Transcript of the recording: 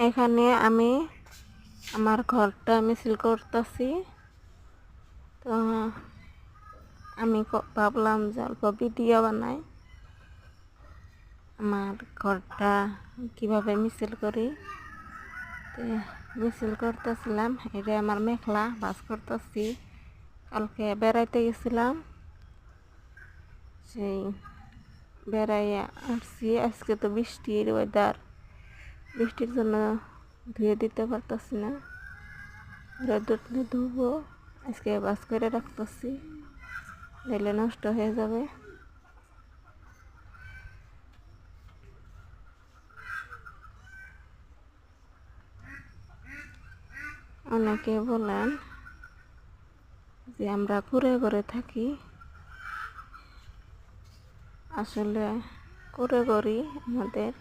এখানে আমি আমার ঘরটা মিছিল করতেছি। তো আমি ভাবলাম যে অল্প ভিডিও বানাই আমার ঘরটা কিভাবে মিছিল করি। তো মিছিল করতেছিলাম, এটা আমার মেখলা ভাঁজ করতেছি। কালকে বেড়াইতে গেছিলাম, সেই বেড়াইয়া আসছি। আজকে তো বৃষ্টির ওয়েদার, বৃষ্টির জন্য ধুয়ে দিতে পারতেছি না। রোদ্রে ধুবো, আজকে ভাঁজ করে রাখতেছি, নাহলে নষ্ট হয়ে যাবে। অনেকে বলেন যে আমরা কুঁড়ে ঘরে থাকি, আসলে কুঁড়ে ঘরই আমাদের